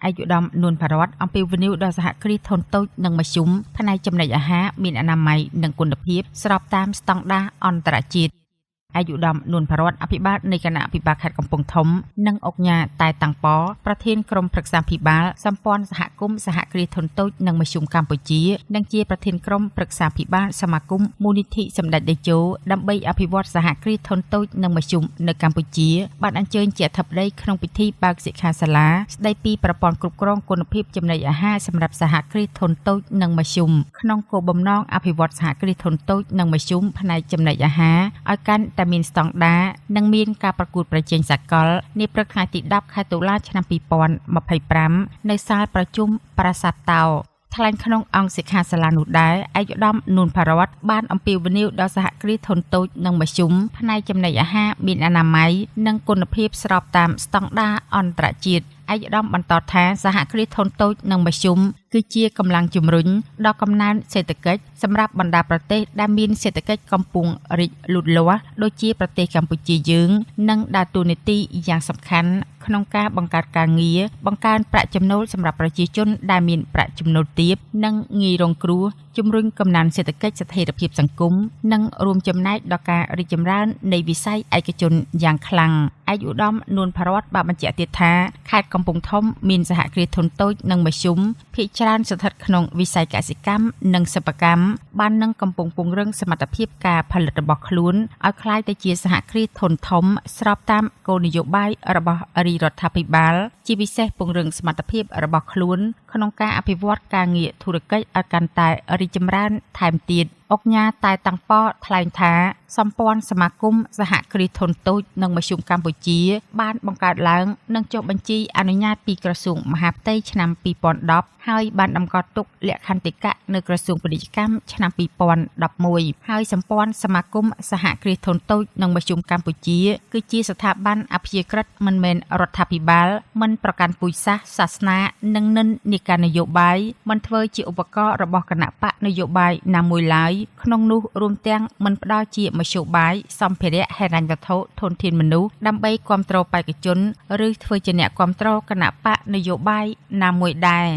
អាយុដំនួនផារតអំពីវិនិយោគដល់សហគ្រាសធុនតូចនិងមធ្យមផ្នែកចំណីអាហារមានអនាម័យនិងគុណភាពស្របតាមស្តង់ដារអន្តរជាតិអាយុដំនួនផារតអភិបាលនៃគណៈអភិបាលខេត្តកំពង់ធំនិងអុកញ៉ាតែតាំងប៉ប្រធានក្រុមប្រឹក្សាភិបាលសម្ព័ន្ធសហគមន៍សហគ្រាសធុនតូចនិងមធ្យមកម្ពុជានិងជាប្រធានក្រុមប្រឹក្សាភិបាលសមាគមមូលនិធិសម្ដេចតេជោដើម្បីអភិវឌ្ឍសហគ្រាសធុនតូចនិងមធ្យមនៅកម្ពុជាបានអញ្ជើញជាអធិបតីក្នុងពិធីបើកសិក្ខាសាលាស្ដីពីប្រព័ន្ធគ្រប់គ្រងគុណភាពចំណីអាហារសម្រាប់សហគ្រាសធុនតូចនិងមធ្យមក្នុងគោលបំណងអភិវឌ្ឍសហគ្រាសធុនតូចនិងមធ្យមផ្នែកចំណីអាហារឲ្យកាន់តែមានស្តង់ដារនិងមានការប្រកួតប្រជែងសកលនាព្រឹកថ្ងៃទី10ខែតុលាឆ្នាំ2025នៅសាលប្រជុំប្រាសាទតោថ្លែងក្នុងអង្គសិក្ខាសាលានោះដែរឯកឧត្តមនួនផារតបានអំពាវនាវដល់សហគ្រាសធុនតូចនិងមធ្យមផ្នែកចំណីអាហារមានអនាម័យនិងគុណភាពស្របតាមស្តង់ដារអន្តរជាតិឯកឧត្តមបន្តថាសហគ្រាសធុនតូចនិងមធ្យមគឺជាកម្លាំងជំរុញដល់កំណើនសេដ្ឋកិច្ចសម្រាប់បណ្ដាប្រទេសដែលមានសេដ្ឋកិច្ចកំពុងរីកលូតលាស់ដូចជាប្រទេសកម្ពុជាយើងនិងដើរតួនាទីយ៉ាងសំខាន់ក្នុងការបង្កើតការងារបង្កើនប្រាក់ចំណូលសម្រាប់ប្រជាជនដែលមានប្រាក់ចំណូលទាបនិងងាយរងគ្រោះជំរុញកំណើនសេដ្ឋកិច្ចស្ថិរភាពសង្គមនិងរួមចំណែកដល់ការរីកចម្រើននៃវិស័យឯកជនយ៉ាងខ្លាំងឯកឧត្តមនួនផារតបានបញ្ជាក់ទៀតថាខេត្តកំពង់ធំមានសហគ្រាសធុនតូចនិងមធ្យមភាគច្រើនស្ថិតក្នុងវិស័យកសិកម្មនិងសិប្បកម្មបាននឹងកំពុងពង្រឹងសមត្ថភាពការផលិតរបស់ខ្លួនឲ្យក្លាយទៅជាសហគ្រាសធុនធំស្របតាមគោលនយោបាយរបស់រាជរដ្ឋាភិបាលជាពិសេសពង្រឹងសមត្ថភាពរបស់ខ្លួនក្នុងការអភិវឌ្ឍការងារធុរកិច្ចឲ្យកាន់តែរីកចម្រើនថែមទៀតអុកញ៉ាតែតាំងប៉ថ្លែងថាសម្ព័ន្ធសមាគមសហគ្រាសធុនតូចនិងមធ្យមកម្ពុជាបានបង្កើតឡើងនិងចុះបញ្ជីអនុញ្ញាតពីក្រសួងមហាផ្ទៃឆ្នាំ2010ហើយបានតម្កល់ទុកលក្ខន្តិកៈនៅក្រសួងពាណិជ្ជកម្មឆ្នាំ2011ហើយសម្ព័ន្ធសមាគមសហគ្រាសធុនតូចនិងមធ្យមកម្ពុជាគឺជាស្ថាប័នអព្យាក្រឹតមិនមែនរដ្ឋាភិបាលមិនប្រកាន់ពូជសាសន៍សាសនានិងនិន្នាការនយោបាយមិនធ្វើជាឧបករណ៍របស់គណៈបកនយោបាយណាមួយឡើយក្នុងនោះរួមទាំងមិនផ្ដល់ជាមធ្យោបាយសម្ភារៈហិរញ្ញវត្ថុធនធានមនុស្សដើម្បីគ្រប់គ្រងបេក្ខជនឬធ្វើជាអ្នកគ្រប់គ្រងគណៈបកនយោបាយណាមួយដែរ